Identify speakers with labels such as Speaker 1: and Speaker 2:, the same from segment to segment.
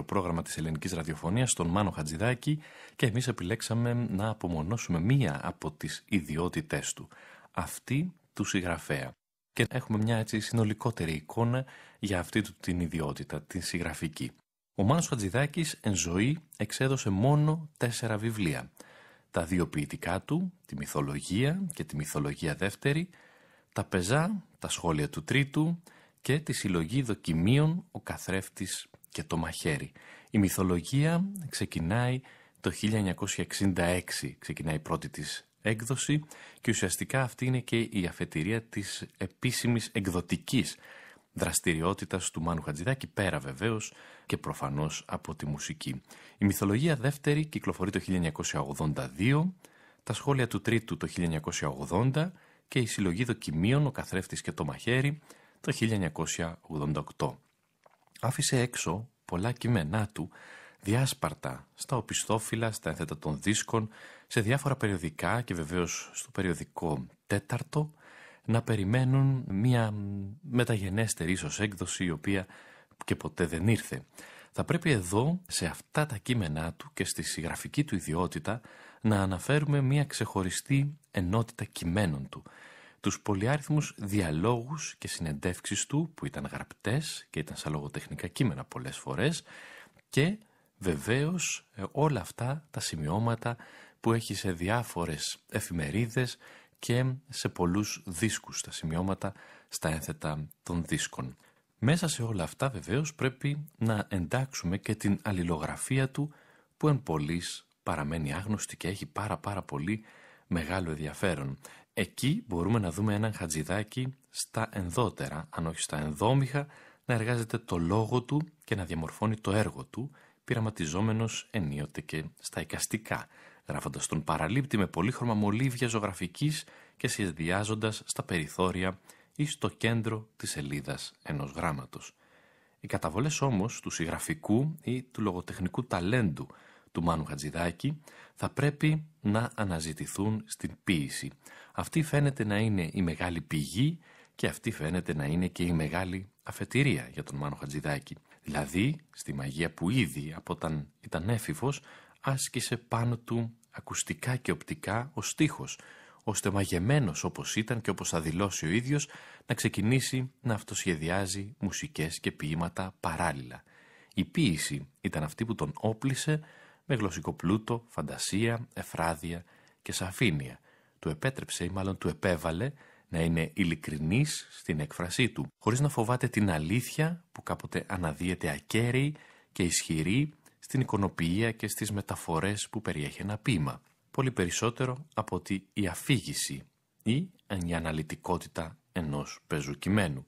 Speaker 1: πρόγραμμα της ελληνικής ραδιοφωνίας, τον Μάνο Χατζηδάκη, και εμείς επιλέξαμε να απομονώσουμε μία από τις ιδιότητές του, αυτή του συγγραφέα. Και έχουμε μια έτσι συνολικότερη εικόνα για αυτή του την ιδιότητα, την συγγραφική. Ο Μάνος Χατζηδάκης εν ζωή εξέδωσε μόνο 4 βιβλία. Τα 2 ποιητικά του, τη Μυθολογία και τη Μυθολογία δεύτερη, τα Πεζά, τα σχόλια του τρίτου και τη συλλογή δοκιμίων «Ο καθρέφτης και το μαχαίρι». Η Μυθολογία ξεκινάει το 1966, ξεκινάει η πρώτη της έκδοση και ουσιαστικά αυτή είναι και η αφετηρία της επίσημης εκδοτικής δραστηριότητας του Μάνου Χατζηδάκη, πέρα βεβαίως και προφανώς από τη μουσική. Η Μυθολογία δεύτερη κυκλοφορεί το 1982, τα σχόλια του τρίτου το 1980 και η συλλογή δοκιμίων «Ο καθρέφτης και το μαχαίρι» το 1988. Άφησε έξω πολλά κείμενά του διάσπαρτα στα οπισθόφυλλα, στα ένθετα των δίσκων, σε διάφορα περιοδικά και βεβαίως στο περιοδικό Τέταρτο, να περιμένουν μια μεταγενέστερη ίσως έκδοση, η οποία και ποτέ δεν ήρθε. Θα πρέπει εδώ, σε αυτά τα κείμενά του και στη συγγραφική του ιδιότητα, να αναφέρουμε μια ξεχωριστή ενότητα κειμένων του. Τους πολυάριθμους διαλόγους και συνεντεύξεις του, που ήταν γραπτές και ήταν σαν λογοτεχνικά κείμενα πολλές φορές, και βεβαίως όλα αυτά τα σημειώματα που έχει σε διάφορες εφημερίδες και σε πολλούς δίσκους, τα σημειώματα στα ένθετα των δίσκων. Μέσα σε όλα αυτά βεβαίως πρέπει να εντάξουμε και την αλληλογραφία του, που εν πολλοίς παραμένει άγνωστη και έχει πάρα πολύ μεγάλο ενδιαφέρον. Εκεί μπορούμε να δούμε έναν Χατζηδάκη στα ενδότερα, αν όχι στα ενδόμηχα, να εργάζεται το λόγο του και να διαμορφώνει το έργο του, πειραματιζόμενος ενίοτε και στα εικαστικά, γράφοντας τον παραλήπτη με πολύχρωμα μολύβια ζωγραφικής και σχεδιάζοντας στα περιθώρια ή στο κέντρο της σελίδας ενός γράμματος. Οι καταβολές όμως του συγγραφικού ή του λογοτεχνικού ταλέντου του Μάνου Χατζηδάκη θα πρέπει να αναζητηθούν στην ποίηση. Αυτή φαίνεται να είναι η μεγάλη πηγή και αυτή φαίνεται να είναι και η μεγάλη αφετηρία για τον Μάνο Χατζηδάκη. Δηλαδή, στη μαγεία που ήδη από όταν ήταν έφηβος άσκησε πάνω του ακουστικά και οπτικά ο στίχος, ώστε μαγεμένος όπως ήταν και όπως θα δηλώσει ο ίδιος, να ξεκινήσει να αυτοσχεδιάζει μουσικές και ποίηματα παράλληλα. Η ποίηση ήταν αυτή που τον όπλησε με γλωσσικό πλούτο, φαντασία, εφράδια και σαφήνεια. Του επέτρεψε ή μάλλον του επέβαλε να είναι ειλικρινής στην έκφρασή του, χωρίς να φοβάται την αλήθεια που κάποτε αναδύεται ακέραιη και ισχυρή στην εικονοποιία και στις μεταφορές που περιέχει ένα ποίημα. Πολύ περισσότερο από ότι η αφήγηση ή η αναλυτικότητα ενός πεζού κειμένου.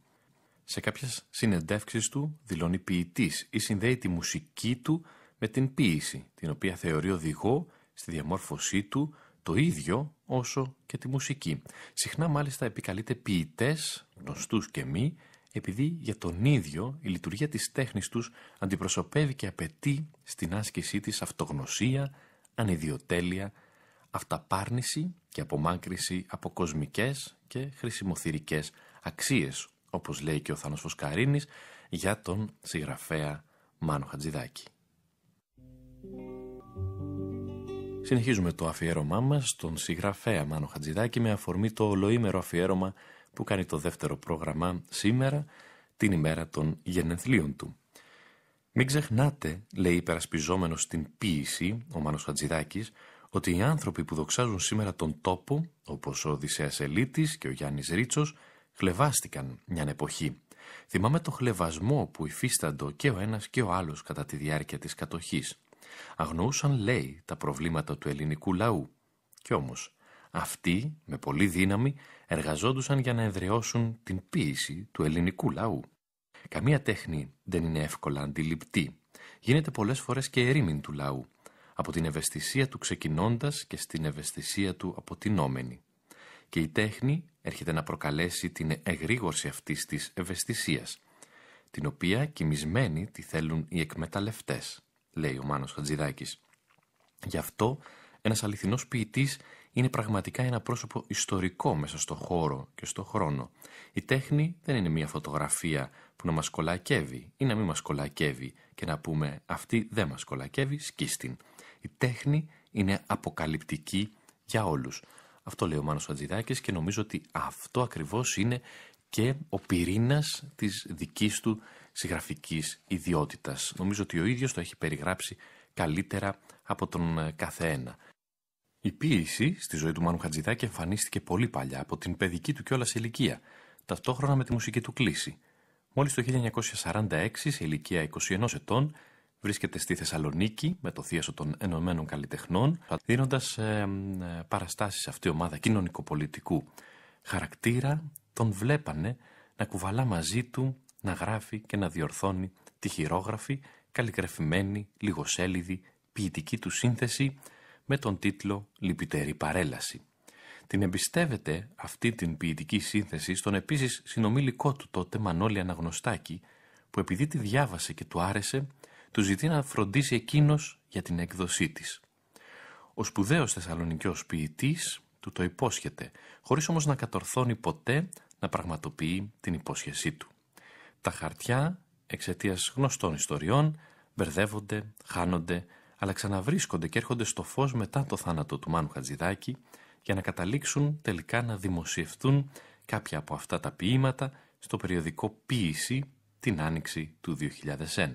Speaker 1: Σε κάποιες συνεντεύξεις του δηλώνει ποιητής ή συνδέει τη μουσική του με την ποίηση, την οποία θεωρεί οδηγό στη διαμόρφωσή του το ίδιο όσο και τη μουσική. Συχνά μάλιστα επικαλείται ποιητές, γνωστούς και μη, επειδή για τον ίδιο η λειτουργία της τέχνης τους αντιπροσωπεύει και απαιτεί στην άσκησή της αυτογνωσία, ανιδιοτέλεια, αυταπάρνηση και απομάκρυση από κοσμικές και χρησιμοθυρικές αξίες, όπως λέει και ο Θάνος Φωσκαρίνης για τον συγγραφέα Μάνο Χατζηδάκη. Συνεχίζουμε το αφιέρωμά μας στον συγγραφέα Μάνο Χατζηδάκη με αφορμή το ολοήμερο αφιέρωμα που κάνει το δεύτερο πρόγραμμα σήμερα, την ημέρα των γενεθλίων του. Μην ξεχνάτε, λέει υπερασπιζόμενος την ποίηση ο Μάνος Χατζηδάκης, ότι οι άνθρωποι που δοξάζουν σήμερα τον τόπο, όπως ο Οδυσσέας Ελίτης και ο Γιάννης Ρίτσος, χλευάστηκαν μιαν εποχή. Θυμάμαι το χλευασμό που υφίσταντο και ο ένας και ο άλλος κατά τη διάρκεια της κατοχής. Αγνοούσαν, λέει, τα προβλήματα του ελληνικού λαού. Κι όμως, αυτοί, με πολλή δύναμη, εργαζόντουσαν για να εδραιώσουν την ποίηση του ελληνικού λαού. Καμία τέχνη δεν είναι εύκολα αντιληπτή. Γίνεται πολλές φορές και ερήμην του λαού, από την ευαισθησία του ξεκινώντας και στην ευαισθησία του αποτινόμενη. Και η τέχνη έρχεται να προκαλέσει την εγρήγορση αυτής της ευαισθησίας, την οποία κοιμισμένοι τη θέλουν οι εκμεταλλευτές, λέει ο Μάνος Χατζηδάκης. Γι' αυτό ένας αληθινός ποιητής είναι πραγματικά ένα πρόσωπο ιστορικό μέσα στο χώρο και στο χρόνο. Η τέχνη δεν είναι μια φωτογραφία που να μας κολακεύει ή να μην μας κολακεύει και να πούμε αυτή δεν μας κολακεύει, σκίστην. Η τέχνη είναι αποκαλυπτική για όλους. Αυτό λέει ο Μάνος Χατζηδάκης και νομίζω ότι αυτό ακριβώς είναι και ο πυρήνας της δικής του συγγραφικής ιδιότητας. Νομίζω ότι ο ίδιος το έχει περιγράψει καλύτερα από τον καθένα. Η ποίηση στη ζωή του Μάνου Χατζηδάκη εμφανίστηκε πολύ παλιά, από την παιδική του κιόλας ηλικία, ταυτόχρονα με τη μουσική του κλίση. Μόλις το 1946, σε ηλικία 21 ετών, βρίσκεται στη Θεσσαλονίκη με το Θίασο των Ενωμένων Καλλιτεχνών, δίνοντας παραστάσεις σε αυτή η ομάδα κοινωνικοπολιτικού χαρακτήρα. Τον βλέπανε να κουβαλά μαζί του, να γράφει και να διορθώνει τη χειρόγραφη, καλλιγραφημένη, λιγοσέλιδη, ποιητική του σύνθεση με τον τίτλο «Λυπητερή παρέλαση». Την εμπιστεύεται αυτή την ποιητική σύνθεση στον επίσης συνομήλικό του τότε Μανώλη Αναγνωστάκη, που επειδή τη διάβασε και του άρεσε, του ζητεί να φροντίσει εκείνος για την έκδοσή της. Ο σπουδαίος Θεσσαλονικιός ποιητής του το υπόσχεται, χωρίς όμως να κατορθώνει ποτέ να πραγματοποιεί την υπόσχεσή του. Τα χαρτιά, εξαιτίας γνωστών ιστοριών, μπερδεύονται, χάνονται, αλλά ξαναβρίσκονται και έρχονται στο φως μετά το θάνατο του Μάνου Χατζηδάκη, για να καταλήξουν τελικά να δημοσιευτούν κάποια από αυτά τα ποίηματα στο περιοδικό Ποίηση την Άνοιξη του 2001.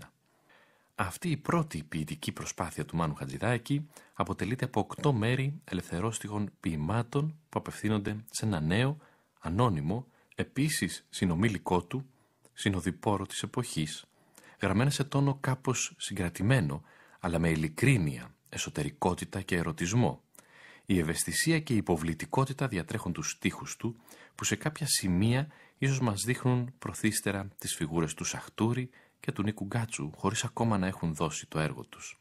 Speaker 1: Αυτή η πρώτη ποιητική προσπάθεια του Μάνου Χατζηδάκη αποτελείται από 8 μέρη ελευθερόστιχων ποιημάτων που απευθύνονται σε ένα νέο, ανώνυμο, επίσης συνομήλικό του, συνοδοιπόρο της εποχής, γραμμένα σε τόνο κάπως συγκρατημένο, αλλά με ειλικρίνεια, εσωτερικότητα και ερωτισμό. Η ευαισθησία και η υποβλητικότητα διατρέχουν τους στίχους του, που σε κάποια σημεία ίσως μας δείχνουν προθύστερα τις φιγούρες του Σαχτούρη και του Νίκου Γκάτσου, χωρίς ακόμα να έχουν δώσει το έργο τους.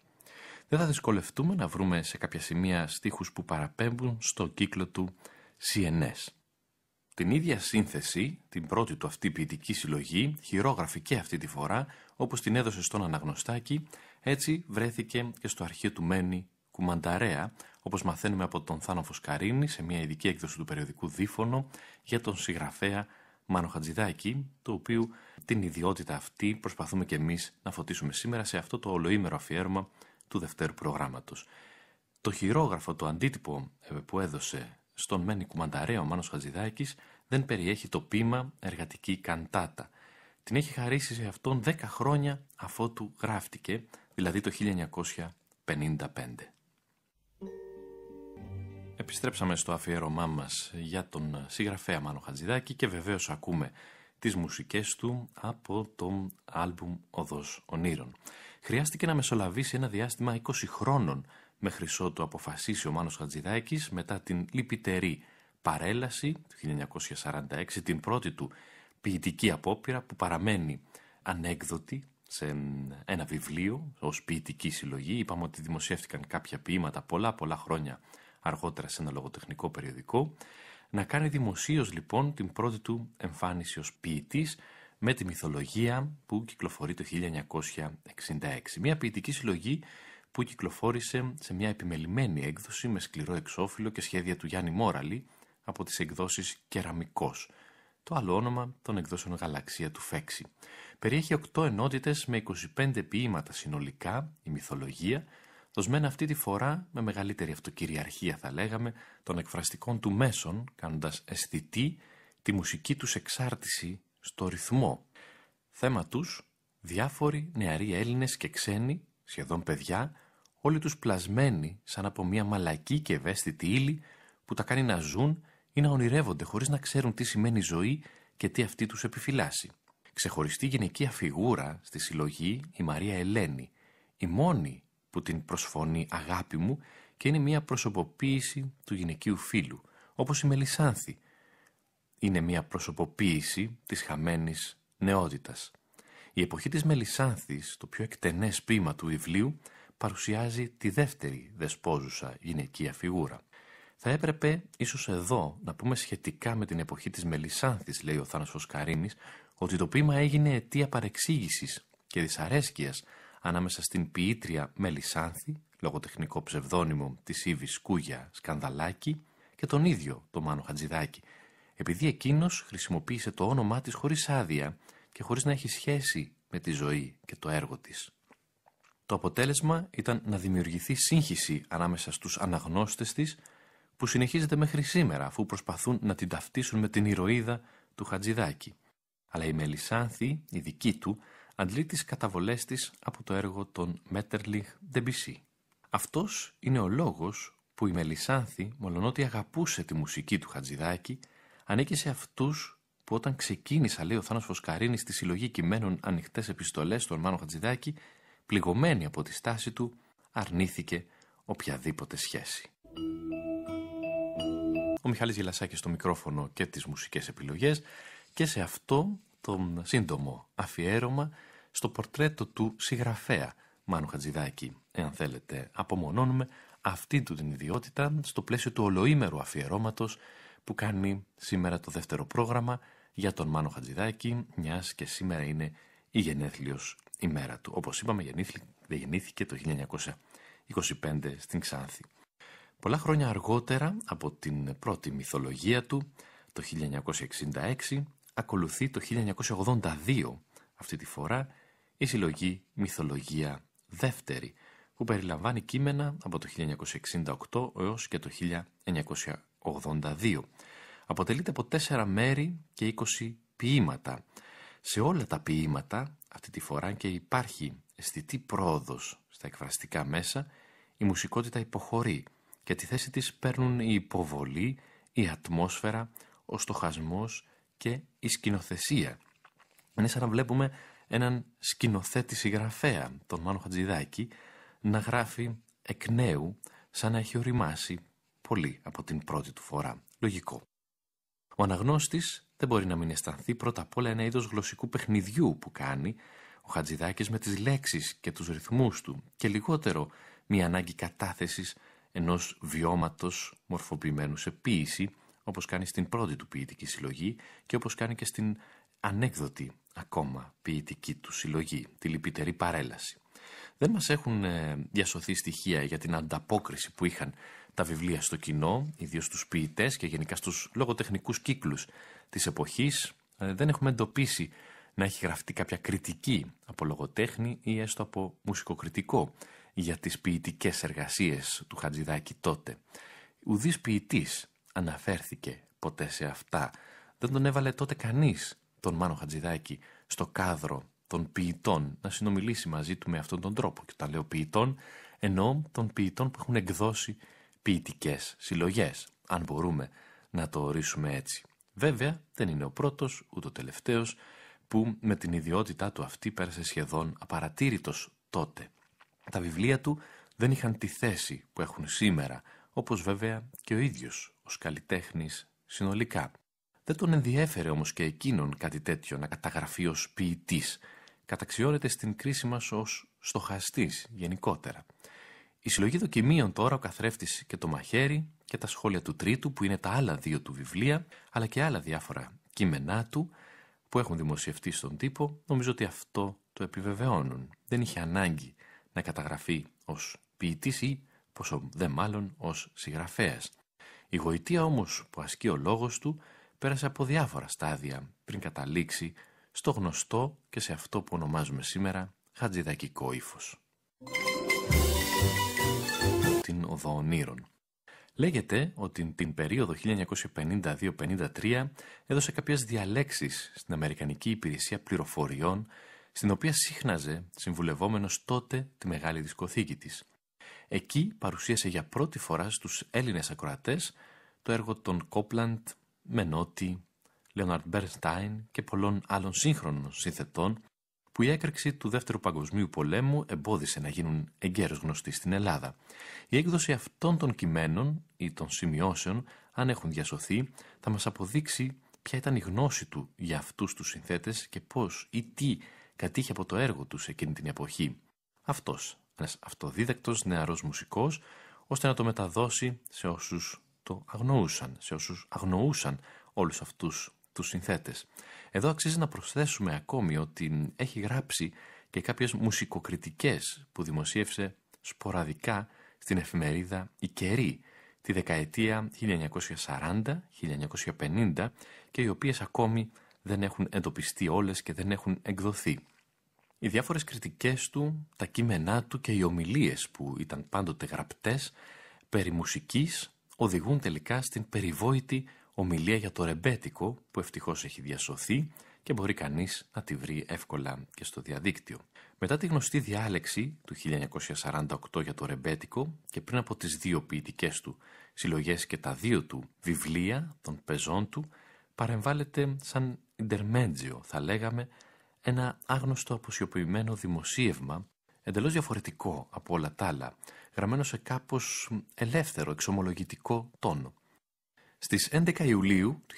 Speaker 1: Δεν θα δυσκολευτούμε να βρούμε σε κάποια σημεία στίχους που παραπέμπουν στο κύκλο του CNS. Την ίδια σύνθεση, την πρώτη του αυτή ποιητική συλλογή, χειρόγραφη και αυτή τη φορά, όπως την έδωσε στον Αναγνωστάκη, έτσι βρέθηκε και στο αρχείο του Μένη Κουμανταρέα, όπως μαθαίνουμε από τον Θάνο Φωσκαρίνη σε μια ειδική έκδοση του περιοδικού Δίφωνο για τον συγγραφέα Μάνο Χατζηδάκη, το οποίο την ιδιότητα αυτή προσπαθούμε και εμείς να φωτίσουμε σήμερα σε αυτό το ολοήμερο αφιέρωμα του δευτέρου προγράμματος. Το χειρόγραφο, το αντίτυπο που έδωσε στον Μένη Κουμανταρέα ο Μάνος Χατζηδάκης, δεν περιέχει το ποίημα «Εργατική καντάτα». Την έχει χαρίσει σε αυτόν 10 χρόνια αφότου γράφτηκε, δηλαδή το 1955. Επιστρέψαμε στο αφιέρωμά μας για τον συγγραφέα Μάνο Χατζηδάκη και βεβαίως ακούμε τις μουσικές του από το άλμπουμ «Οδός Ονείρων». Χρειάστηκε να μεσολαβήσει ένα διάστημα 20 χρόνων μέχρι ότου αποφασίσει ο Μάνος Χατζηδάκης, μετά την λυπητερή παρέλαση του 1946, την πρώτη του ποιητική απόπειρα που παραμένει ανέκδοτη σε ένα βιβλίο ως ποιητική συλλογή. Είπαμε ότι δημοσιεύτηκαν κάποια ποίηματα πολλά χρόνια αργότερα σε ένα λογοτεχνικό περιοδικό. Να κάνει δημοσίως λοιπόν την πρώτη του εμφάνιση ως ποιητής με τη μυθολογία που κυκλοφορεί το 1966. Μια ποιητική συλλογή που κυκλοφόρησε σε μια επιμελημένη έκδοση με σκληρό εξώφυλλο και σχέδια του Γιάννη Μόραλη από τις εκδόσεις Κεραμικός. Το άλλο όνομα των εκδόσεων Γαλαξία του Φέξη. Περιέχει 8 ενότητες με 25 ποίηματα συνολικά, η μυθολογία, δοσμένα αυτή τη φορά με μεγαλύτερη αυτοκυριαρχία θα λέγαμε των εκφραστικών του μέσων, κάνοντας αισθητή τη μουσική τους εξάρτηση στο ρυθμό. Θέμα τους, διάφοροι νεαροί Έλληνες και ξένοι, σχεδόν παιδιά, όλοι τους πλασμένοι σαν από μια μαλακή και ευαίσθητη ύλη που τα κάνει να ζουν ή να ονειρεύονται χωρίς να ξέρουν τι σημαίνει ζωή και τι αυτή τους επιφυλάσσει. Ξεχωριστή γυναικεία φιγούρα στη συλλογή η Μαρία Ελένη, η μόνη που την προσφωνεί αγάπη μου και είναι μια προσωποποίηση του γυναικείου φύλου, όπως η Μελισσάνθη. Είναι μια προσωποποίηση της χαμένης νεότητας. Η εποχή της Μελισσάνθης, το πιο εκτενές ποίημα του βιβλίου, παρουσιάζει τη δεύτερη δεσπόζουσα γυναικεία φιγούρα. Θα έπρεπε ίσως εδώ να πούμε σχετικά με την εποχή της Μελισσάνθης, λέει ο Θάνος Φωσκαρίνης, ότι το ποίημα έγινε αιτία παρεξήγησης και δυσαρέσκειας ανάμεσα στην ποιήτρια Μελισάνθη, λογοτεχνικό ψευδόνυμο της Ήβης Κούγια Σκανδαλάκη, και τον ίδιο τον Μάνο Χατζηδάκη, επειδή εκείνος χρησιμοποίησε το όνομά της χωρίς άδεια και χωρίς να έχει σχέση με τη ζωή και το έργο της. Το αποτέλεσμα ήταν να δημιουργηθεί σύγχυση ανάμεσα στους αναγνώστες της, που συνεχίζεται μέχρι σήμερα, αφού προσπαθούν να την ταυτίσουν με την ηρωίδα του Χατζηδάκη. Αλλά η Μελισάνθη, η δική του, αντλεί τις καταβολές της από το έργο των Μέττερλινχ Ντεμπισί. Αυτός είναι ο λόγος που η Μελισάνθη, μολονότι αγαπούσε τη μουσική του Χατζηδάκη, ανήκει σε αυτούς που όταν ξεκίνησα, λέει ο Θάνος Φωσκαρίνης, στη συλλογή κειμένων ανοιχτές επιστολές στον Μάνο Χατζηδάκη, πληγωμένη από τη στάση του, αρνήθηκε οποιαδήποτε σχέση. Ο Μιχάλης Γελασάκης στο μικρόφωνο και τις μουσικές επιλογές, και σε αυτό το σύντομο αφιέρωμα στο πορτρέτο του συγγραφέα Μάνου Χατζηδάκη. Εάν θέλετε, απομονώνουμε αυτή του την ιδιότητα στο πλαίσιο του ολοήμερου αφιερώματος που κάνει σήμερα το δεύτερο πρόγραμμα για τον Μάνο Χατζηδάκη, μιας και σήμερα είναι η γενέθλιος ημέρα του. Όπως είπαμε, γεννήθηκε το 1925 στην Ξάνθη. Πολλά χρόνια αργότερα από την πρώτη μυθολογία του, το 1966, ακολουθεί το 1982, αυτή τη φορά, η συλλογή Μυθολογία Δεύτερη, που περιλαμβάνει κείμενα από το 1968 έως και το 1982. Αποτελείται από 4 μέρη και 20 ποίηματα. Σε όλα τα ποίηματα, αυτή τη φορά, και υπάρχει αισθητή πρόοδος στα εκφραστικά μέσα, η μουσικότητα υποχωρεί και τη θέση της παίρνουν η υποβολή, η ατμόσφαιρα, ο στοχασμός και η σκηνοθεσία. Είναι σαν να βλέπουμε έναν σκηνοθέτη συγγραφέα, τον Μάνο Χατζηδάκη, να γράφει εκ νέου, σαν να έχει οριμάσει πολύ από την πρώτη του φορά. Λογικό. Ο αναγνώστης δεν μπορεί να μην αισθανθεί πρώτα απ' όλα ένα είδος γλωσσικού παιχνιδιού που κάνει ο Χατζηδάκης με τις λέξεις και τους ρυθμούς του, και λιγότερο μια ανάγκη κατάθεσης ενός βιώματος μορφοποιημένου σε ποίηση, όπως κάνει στην πρώτη του ποιητική συλλογή και όπως κάνει και στην ανέκδοτη ακόμα ποιητική του συλλογή, τη Λυπητερή Παρέλαση. Δεν μας έχουν διασωθεί στοιχεία για την ανταπόκριση που είχαν τα βιβλία στο κοινό, ιδίως στους ποιητές και γενικά στους λογοτεχνικούς κύκλους της εποχής. Δεν έχουμε εντοπίσει να έχει γραφτεί κάποια κριτική από λογοτέχνη ή έστω από μουσικοκριτικό για τις ποιητικές εργασίες του Χατζηδάκη τότε. Ουδής ποιητής αναφέρθηκε ποτέ σε αυτά. Δεν τον έβαλε τότε κανείς τον Μάνο Χατζηδάκη στο κάδρο των ποιητών να συνομιλήσει μαζί του με αυτόν τον τρόπο. Και όταν λέω ποιητών, εννοώ των ποιητών που έχουν εκδώσει ποιητικές συλλογές, αν μπορούμε να το ορίσουμε έτσι. Βέβαια, δεν είναι ο πρώτος ούτε ο τελευταίος που με την ιδιότητά του αυτή πέρασε σχεδόν απαρατήρητος τότε. Τα βιβλία του δεν είχαν τη θέση που έχουν σήμερα, όπως βέβαια και ο ίδιος ως καλλιτέχνης συνολικά. Δεν τον ενδιέφερε όμως και εκείνον κάτι τέτοιο να καταγραφεί ως ποιητής. Καταξιώνεται στην κρίση μας ως στοχαστής γενικότερα. Η συλλογή δοκιμίων τώρα, ο καθρέφτης και το μαχαίρι, και τα σχόλια του τρίτου που είναι τα άλλα 2 του βιβλία, αλλά και άλλα διάφορα κείμενά του που έχουν δημοσιευτεί στον τύπο, νομίζω ότι αυτό το επιβεβαιώνουν. Δεν είχε ανάγκη να καταγραφεί ως ποιητής ή, πόσο δε μάλλον, ως συγγραφέας. Η γοητεία όμως που ασκεί ο λόγος του πέρασε από διάφορα στάδια πριν καταλήξει στο γνωστό και σε αυτό που ονομάζουμε σήμερα χατζηδακικό ύφος. Την Οδό Ονείρων. Λέγεται ότι την περίοδο 1952-53 έδωσε κάποιες διαλέξεις στην Αμερικανική Υπηρεσία Πληροφοριών, στην οποία σύχναζε συμβουλευόμενος τότε τη μεγάλη δισκοθήκη της. Εκεί παρουσίασε για πρώτη φορά στους Έλληνες ακροατές το έργο των Κόπλαντ, Μενότη, Λέοναρντ Μπέρνστάιν και πολλών άλλων σύγχρονων συνθετών, που η έκρηξη του Δεύτερου Παγκοσμίου Πολέμου εμπόδισε να γίνουν εγκαίρως γνωστοί στην Ελλάδα. Η έκδοση αυτών των κειμένων ή των σημειώσεων, αν έχουν διασωθεί, θα μας αποδείξει ποια ήταν η γνώση του για αυτούς τους συνθέτες και πώς ή τι κατήχε από το έργο τους εκείνη την εποχή. Αυτός, ένας αυτοδίδακτος νεαρός μουσικός, ώστε να το μεταδώσει σε όσους το αγνοούσαν, σε όσους αγνοούσαν όλους αυτούς τους συνθέτες. Εδώ αξίζει να προσθέσουμε ακόμη ότι έχει γράψει και κάποιες μουσικοκριτικές που δημοσίευσε σποραδικά στην εφημερίδα «Η Καιρή» τη δεκαετία 1940-1950 και οι οποίες ακόμη δεν έχουν εντοπιστεί όλες και δεν έχουν εκδοθεί. Οι διάφορες κριτικές του, τα κείμενά του και οι ομιλίες που ήταν πάντοτε γραπτές περί μουσικής οδηγούν τελικά στην περιβόητη ομιλία για το ρεμπέτικο που ευτυχώς έχει διασωθεί και μπορεί κανείς να τη βρει εύκολα και στο διαδίκτυο. Μετά τη γνωστή διάλεξη του 1948 για το ρεμπέτικο και πριν από τις δύο ποιητικές του συλλογές και τα δύο του βιβλία των πεζών του, παρεμβάλλεται σαν intermezzo, θα λέγαμε, ένα άγνωστο αποσιοποιημένο δημοσίευμα, εντελώς διαφορετικό από όλα τα άλλα, γραμμένο σε κάπως ελεύθερο, εξομολογητικό τόνο. Στις 11 Ιουλίου του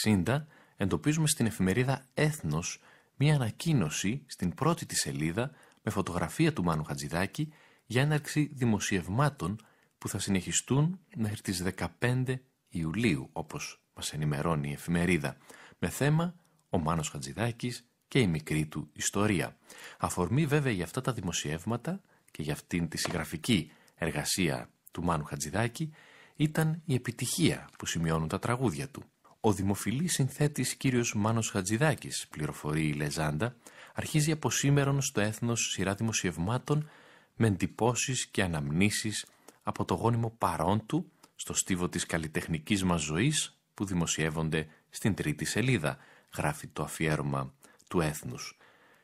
Speaker 1: 1960 εντοπίζουμε στην εφημερίδα Έθνος μία ανακοίνωση στην πρώτη της σελίδα με φωτογραφία του Μάνου Χατζηδάκη για έναρξη δημοσιευμάτων που θα συνεχιστούν μέχρι τις 15 Ιουλίου, όπως μας ενημερώνει η εφημερίδα, με θέμα ο Μάνος Χατζηδάκης και η μικρή του ιστορία. Αφορμή βέβαια για αυτά τα δημοσιεύματα και για αυτήν τη συγγραφική εργασία του Μάνου Χατζηδάκη ήταν η επιτυχία που σημειώνουν τα τραγούδια του. Ο δημοφιλής συνθέτης κύριος Μάνος Χατζηδάκης, πληροφορεί η Λεζάντα, αρχίζει από σήμερον στο Έθνος σειρά δημοσιευμάτων με εντυπώσεις και αναμνήσεις από το γόνιμο παρόν του στο στίβο της καλλιτεχνικής μας ζωής που δημοσιεύονται στην τρίτη σελίδα, γράφει το αφιέρωμα του Έθνους.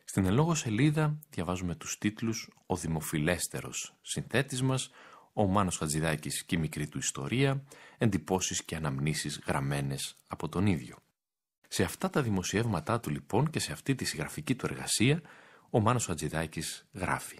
Speaker 1: Στην εν λόγω σελίδα διαβάζουμε τους τίτλους «Ο δημοφιλέστερος συνθέτης μας», «Ο Μάνος Χατζηδάκης και η μικρή του ιστορία», εντυπώσεις και αναμνήσεις γραμμένες από τον ίδιο. Σε αυτά τα δημοσιεύματά του λοιπόν και σε αυτή τη συγγραφική του εργασία, ο Μάνος Χατζηδάκης γράφει: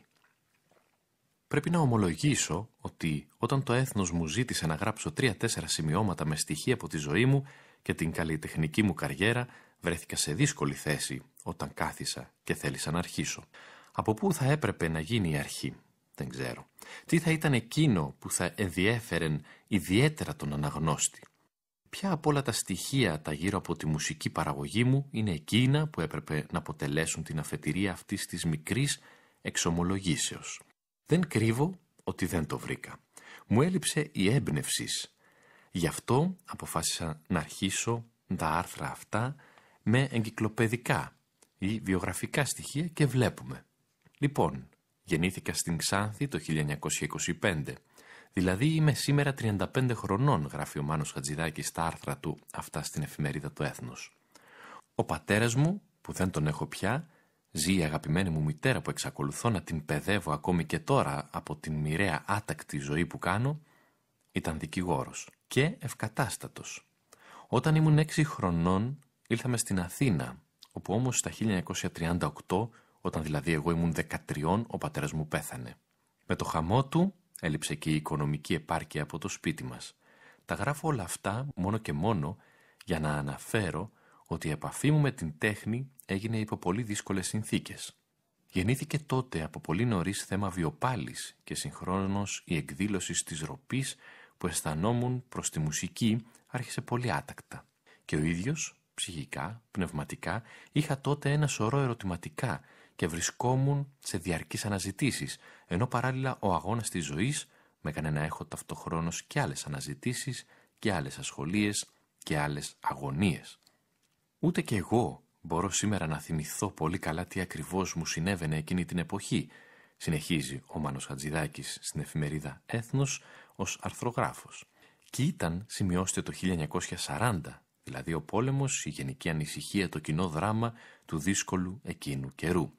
Speaker 1: «Πρέπει να ομολογήσω ότι όταν το Έθνος μου ζήτησε να γράψω 3-4 σημειώματα με στοιχεία από τη ζωή μου και την καλλιτεχνική μου καριέρα, βρέθηκα σε δύσκολη θέση όταν κάθισα και θέλησα να αρχίσω. Από πού θα έπρεπε να γίνει η αρχή? Δεν ξέρω. Τι θα ήταν εκείνο που θα ενδιέφερεν ιδιαίτερα τον αναγνώστη? Ποια από όλα τα στοιχεία τα γύρω από τη μουσική παραγωγή μου είναι εκείνα που έπρεπε να αποτελέσουν την αφετηρία αυτής της μικρής εξομολογήσεως? Δεν κρύβω ότι δεν το βρήκα. Μου έλειψε η έμπνευση. Γι' αυτό αποφάσισα να αρχίσω τα άρθρα αυτά με εγκυκλοπαιδικά ή βιογραφικά στοιχεία και βλέπουμε. Λοιπόν, γεννήθηκα στην Ξάνθη το 1925. Δηλαδή είμαι σήμερα 35 χρονών, γράφει ο Μάνος Χατζηδάκης στα άρθρα του αυτά στην εφημερίδα του Έθνος. Ο πατέρας μου, που δεν τον έχω πια, ζει η αγαπημένη μου μητέρα που εξακολουθώ να την παιδεύω ακόμη και τώρα από την μοιραία άτακτη ζωή που κάνω, ήταν δικηγόρος και ευκατάστατος. Όταν ήμουν 6 χρονών ήλθαμε στην Αθήνα, όπου όμως στα 1938, όταν δηλαδή εγώ ήμουν 13, ο πατέρας μου πέθανε. Με το χαμό του έλειψε και η οικονομική επάρκεια από το σπίτι μας. Τα γράφω όλα αυτά μόνο και μόνο για να αναφέρω ότι η επαφή μου με την τέχνη έγινε υπό πολύ δύσκολες συνθήκες. Γεννήθηκε τότε από πολύ νωρίς θέμα βιοπάλης και συγχρόνως η εκδήλωση της ροπής που αισθανόμουν προς τη μουσική άρχισε πολύ άτακτα. Και ο ίδιος, ψυχικά, πνευματικά, είχα τότε ένα σωρό ερωτηματικά και βρισκόμουν σε διαρκείς αναζητήσεις, ενώ παράλληλα ο αγώνας της ζωής με έκανε να έχω ταυτοχρόνως και άλλες αναζητήσεις και άλλες ασχολίες και άλλες αγωνίες. Ούτε και εγώ μπορώ σήμερα να θυμηθώ πολύ καλά τι ακριβώς μου συνέβαινε εκείνη την εποχή, συνεχίζει ο Μάνος Χατζηδάκης στην εφημερίδα Έθνος ως αρθρογράφος. Και ήταν, σημειώστε, το 1940, δηλαδή ο πόλεμος, η γενική ανησυχία, το κοινό δράμα του δύσκολου εκείνου καιρού.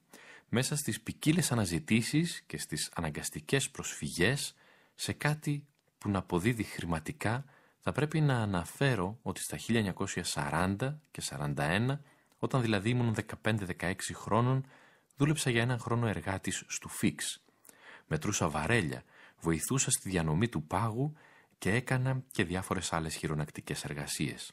Speaker 1: Μέσα στις ποικίλες αναζητήσεις και στις αναγκαστικές προσφυγές σε κάτι που να αποδίδει χρηματικά, θα πρέπει να αναφέρω ότι στα 1940 και 41, όταν δηλαδή ήμουν 15-16 χρόνων, δούλεψα για έναν χρόνο εργάτης στου Φίξ. Μετρούσα βαρέλια, βοηθούσα στη διανομή του πάγου και έκανα και διάφορες άλλες χειρονακτικές εργασίες.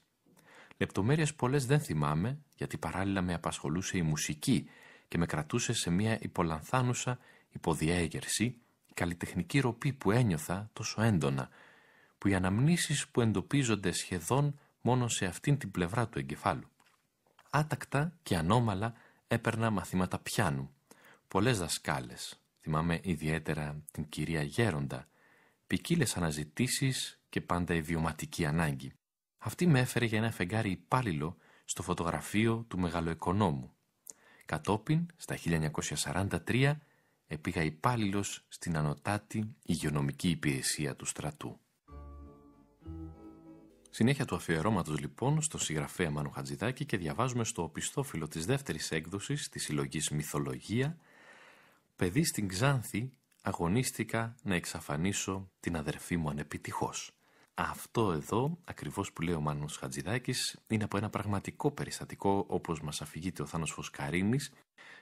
Speaker 1: Λεπτομέρειες πολλές δεν θυμάμαι, γιατί παράλληλα με απασχολούσε η μουσική και με κρατούσε σε μια υπολανθάνουσα υποδιέγερση, η καλλιτεχνική ροπή που ένιωθα τόσο έντονα, που οι αναμνήσεις που εντοπίζονται σχεδόν μόνο σε αυτήν την πλευρά του εγκεφάλου. Άτακτα και ανώμαλα έπαιρνα μαθήματα πιάνου, πολλές δασκάλες. Θυμάμαι ιδιαίτερα την κυρία Γέροντα, ποικίλες αναζητήσεις και πάντα ιδιωματική ανάγκη. Αυτή με έφερε για ένα φεγγάρι υπάλληλο στο φωτογραφείο του μεγαλοοικονόμου. Κατόπιν, στα 1943, επήγα υπάλληλος στην ανωτάτη υγειονομική υπηρεσία του στρατού. Συνέχεια του αφιερώματος λοιπόν στο συγγραφέα Μάνο Χατζηδάκη και διαβάζουμε στο οπισθόφυλλο της δεύτερης έκδοσης της συλλογής Μυθολογία «Παιδί στην Ξάνθη αγωνίστηκα να εξαφανίσω την αδερφή μου ανεπιτυχώς». Αυτό εδώ, ακριβώς που λέει ο Μάνος Χατζηδάκης, είναι από ένα πραγματικό περιστατικό, όπως μας αφηγείται ο Θάνος Φωσκαρίνης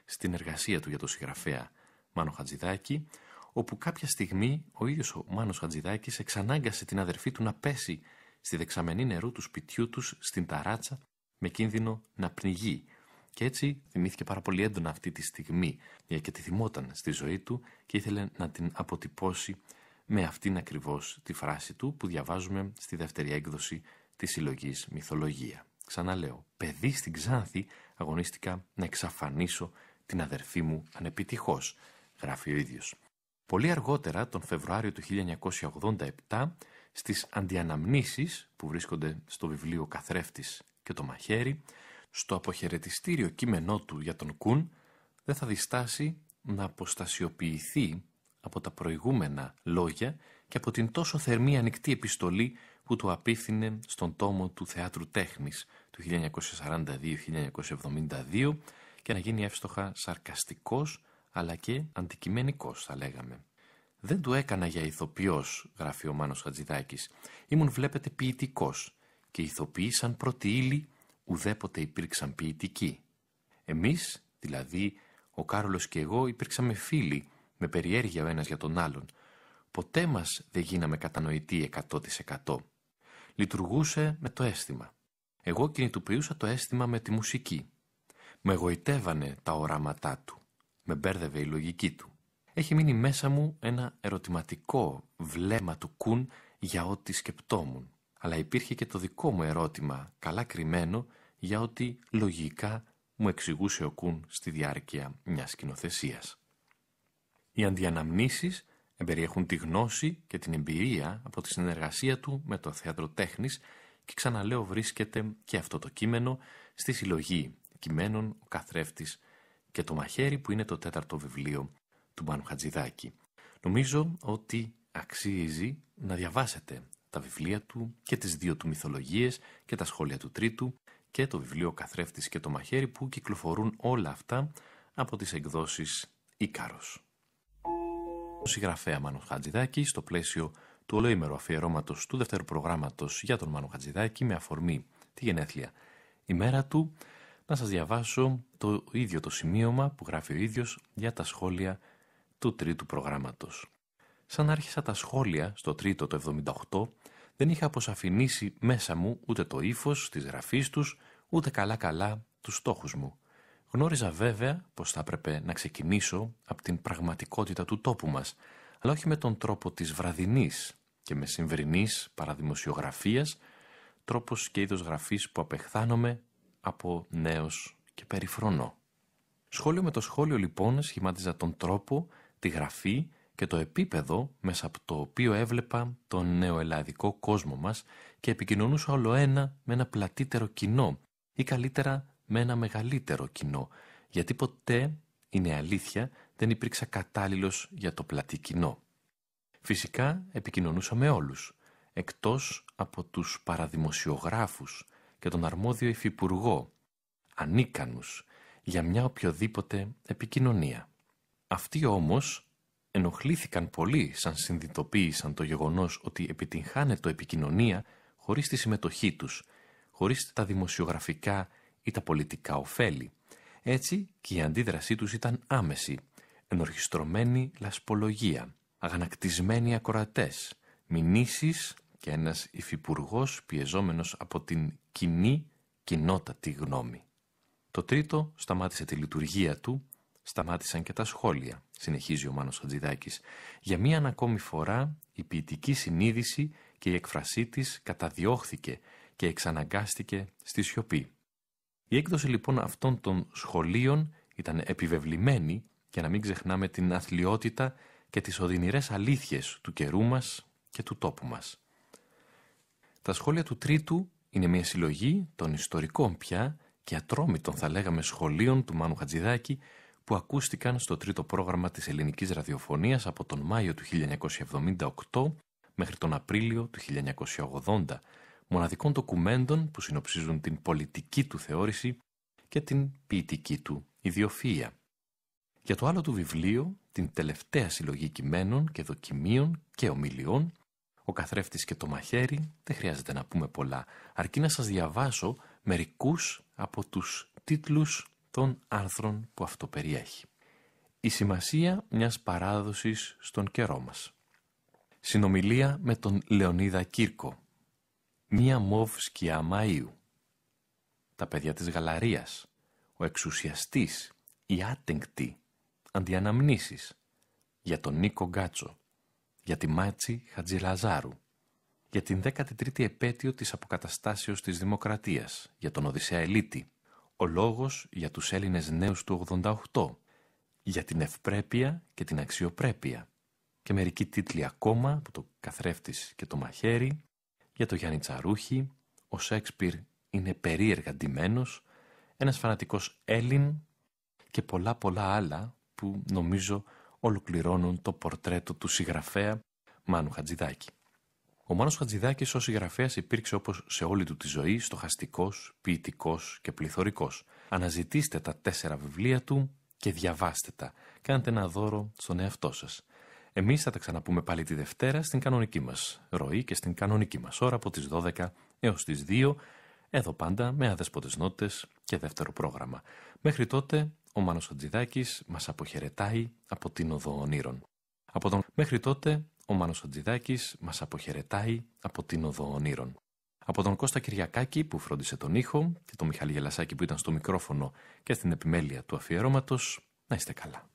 Speaker 1: στην εργασία του για το συγγραφέα Μάνο Χατζηδάκη, όπου κάποια στιγμή ο ίδιος ο Μάνος Χατζηδάκης εξανάγκασε την αδερφή του να πέσει στη δεξαμενή νερού του σπιτιού τους στην ταράτσα με κίνδυνο να πνιγεί. Και έτσι θυμήθηκε πάρα πολύ έντονα αυτή τη στιγμή, γιατί τη θυμόταν στη ζωή του και ήθελε να την αποτυπώσει με αυτήν ακριβώς τη φράση του που διαβάζουμε στη δεύτερη έκδοση της συλλογής Μυθολογία. Ξαναλέω, παιδί στην Ξάνθη αγωνίστηκα να εξαφανίσω την αδερφή μου ανεπιτυχώς, γράφει ο ίδιος. Πολύ αργότερα, τον Φεβρουάριο του 1987, στις αντιαναμνήσεις που βρίσκονται στο βιβλίο «Καθρέφτης και το μαχαίρι», στο αποχαιρετιστήριο κείμενό του για τον Κουν, δεν θα διστάσει να αποστασιοποιηθεί από τα προηγούμενα λόγια και από την τόσο θερμή ανοιχτή επιστολή που του απίφθινε στον τόμο του Θεάτρου Τέχνης του 1942-1972 και να γίνει εύστοχα σαρκαστικός αλλά και αντικειμενικός, θα λέγαμε. «Δεν του έκανα για ηθοποιός», γράφει ο Μάνος Χατζηδάκης. «Ήμουν, βλέπετε, ποιητικός και οι ηθοποιοί σαν πρώτη ύλη ουδέποτε υπήρξαν ποιητικοί. Εμείς, δηλαδή ο Κάρολος και εγώ, υπήρξαμε φίλοι με περιέργεια ο ένας για τον άλλον. Ποτέ μας δεν γίναμε κατανοητοί 100%. Λειτουργούσε με το αίσθημα. Εγώ κινητοποιούσα το αίσθημα με τη μουσική. Με εγωιτεύανε τα οράματά του. Με μπέρδευε η λογική του. Έχει μείνει μέσα μου ένα ερωτηματικό βλέμμα του Κουν για ό,τι σκεπτόμουν. Αλλά υπήρχε και το δικό μου ερώτημα, καλά κρυμμένο, για ό,τι λογικά μου εξηγούσε ο Κουν στη διάρκεια μιας σκηνοθεσίας». Οι αντιαναμνήσεις εμπεριέχουν τη γνώση και την εμπειρία από τη συνεργασία του με το Θέατρο Τέχνης και ξαναλέω βρίσκεται και αυτό το κείμενο στη συλλογή κειμένων «Ο Καθρέφτης και το μαχαίρι» που είναι το 4ο βιβλίο του Μάνου Χατζηδάκη. Νομίζω ότι αξίζει να διαβάσετε τα βιβλία του και τις 2 του μυθολογίες και τα σχόλια του 3ου και το βιβλίο «Ο Καθρέφτης και το μαχαίρι» που κυκλοφορούν όλα αυτά από τις εκδόσεις Ίκαρος. Ο συγγραφέα Μάνος Χατζηδάκη, στο πλαίσιο του ολοήμερου αφιερώματος του δεύτερου προγράμματος για τον Μάνο Χατζηδάκη με αφορμή τη γενέθλια ημέρα του, να σας διαβάσω το ίδιο το σημείωμα που γράφει ο ίδιος για τα σχόλια του 3ου προγράμματος. Σαν άρχισα τα σχόλια στο 3ο το 78, δεν είχα αποσαφηνίσει μέσα μου ούτε το ύφος της γραφής τους, ούτε καλά-καλά τους στόχους μου. Γνώριζα βέβαια πως θα έπρεπε να ξεκινήσω από την πραγματικότητα του τόπου μας, αλλά όχι με τον τρόπο της βραδινής και με συμβρινής παραδημοσιογραφίας, τρόπος και είδος γραφής που απεχθάνομαι από νέος και περιφρονώ. Σχόλιο με το σχόλιο λοιπόν σχημάτιζα τον τρόπο, τη γραφή και το επίπεδο μέσα από το οποίο έβλεπα τον νεοελλαδικό κόσμο μας και επικοινωνούσα όλο ένα με ένα πλατύτερο κοινό ή καλύτερα με ένα μεγαλύτερο κοινό, γιατί ποτέ, είναι αλήθεια, δεν υπήρξα κατάλληλος για το πλατή κοινό. Φυσικά επικοινωνούσα με όλους, εκτός από τους παραδημοσιογράφους και τον αρμόδιο υφυπουργό, ανίκανους για μια οποιοδήποτε επικοινωνία. Αυτοί όμως ενοχλήθηκαν πολύ σαν συνειδητοποίησαν το γεγονός ότι επιτυγχάνετο επικοινωνία χωρίς τη συμμετοχή τους, χωρίς τα δημοσιογραφικά ή τα πολιτικά ωφέλη. Έτσι και η αντίδρασή τους ήταν άμεση, ενορχιστρωμένη λασπολογία, αγανακτισμένοι ακροατές, μηνύσεις και ένας υφυπουργός πιεζόμενος από την κοινότατη γνώμη. Το 3ο σταμάτησε τη λειτουργία του, σταμάτησαν και τα σχόλια, συνεχίζει ο Μάνος Χατζηδάκης. Για μίαν ακόμη φορά η ποιητική συνείδηση και η έκφρασή της καταδιώχθηκε και εξαναγκάστηκε στη σιωπή. Η έκδοση λοιπόν αυτών των σχολείων ήταν επιβεβλημένη και να μην ξεχνάμε την αθλιότητα και τις οδυνηρές αλήθειες του καιρού μας και του τόπου μας. Τα σχόλια του τρίτου είναι μια συλλογή των ιστορικών πια και ατρόμητων θα λέγαμε σχολείων του Μάνου Χατζηδάκη που ακούστηκαν στο τρίτο πρόγραμμα της ελληνικής ραδιοφωνίας από τον Μάιο του 1978 μέχρι τον Απρίλιο του 1980, μοναδικών ντοκουμέντων που συνοψίζουν την πολιτική του θεώρηση και την ποιητική του ιδιοφυΐα. Για το άλλο του βιβλίο, την τελευταία συλλογή κειμένων και δοκιμίων και ομιλιών, ο καθρέφτης και το μαχαίρι, δεν χρειάζεται να πούμε πολλά, αρκεί να σας διαβάσω μερικούς από τους τίτλους των άρθρων που αυτό περιέχει. Η σημασία μιας παράδοσης στον καιρό μας. Συνομιλία με τον Λεωνίδα Κύρκο. Μία μοβ σκιά Μαΐου. Τα παιδιά της Γαλαρίας. Ο εξουσιαστής. Η άτεγκτη. Αντιαναμνήσεις. Για τον Νίκο Γκάτσο. Για τη Μάτση Χατζηλαζάρου. Για την 13η επέτειο της αποκαταστάσεως της Δημοκρατίας. Για τον Οδυσσέα Ελίτη. Ο λόγος για τους Έλληνες νέους του 88. Για την ευπρέπεια και την αξιοπρέπεια. Και μερικοί τίτλοι ακόμα από το καθρέφτης και το μαχαίρι. Για το Γιάννη Τσαρούχη. Ο Σέξπιρ είναι περίεργα ντυμένος. Ένας φανατικός Έλλην και πολλά άλλα που νομίζω ολοκληρώνουν το πορτρέτο του συγγραφέα Μάνου Χατζηδάκη. Ο Μάνος Χατζηδάκης ως συγγραφέας υπήρξε όπως σε όλη του τη ζωή στοχαστικός, ποιητικός και πληθωρικός. Αναζητήστε τα 4 βιβλία του και διαβάστε τα. Κάντε ένα δώρο στον εαυτό σας. Εμείς θα τα ξαναπούμε πάλι τη Δευτέρα στην κανονική μας ροή και στην κανονική μας ώρα από τις 12 έως τις 2, εδώ πάντα με αδέσποτες νότες και δεύτερο πρόγραμμα. Μέχρι τότε ο Μάνος Χατζηδάκης μας αποχαιρετάει από την Οδό Ονείρων. Μέχρι τότε ο Μάνος Χατζηδάκης μας αποχαιρετάει από την Οδό Ονείρων. Από τον Κώστα Κυριακάκη που φρόντισε τον ήχο και τον Μιχάλη Γελασάκη που ήταν στο μικρόφωνο και στην επιμέλεια του αφιερώματος, να είστε καλά.